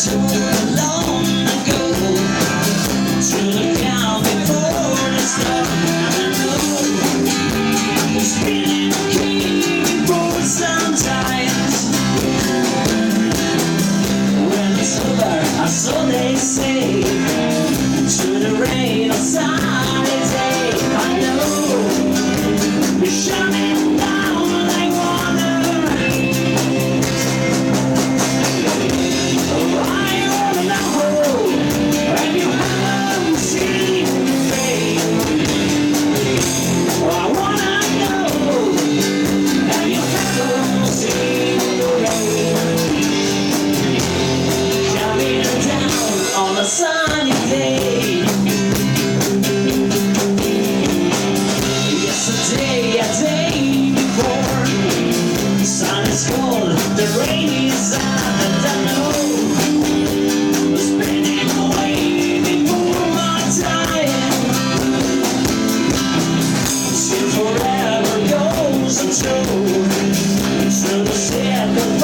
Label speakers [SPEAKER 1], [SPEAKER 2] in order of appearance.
[SPEAKER 1] so long ago, to look out before the storm. Spinning keyboard sometimes. When it's over, so they say, to the rain of sunny day. I know we're shining down like water. Oh, I wanna know, have you ever seen rain? Oh, I wanna know, have you ever seen rain? Coming down on a sunny day. Yesterday, a day before, the sun is cold, the rain is out, and I know we're spinning away before my time. Till forever goes until the second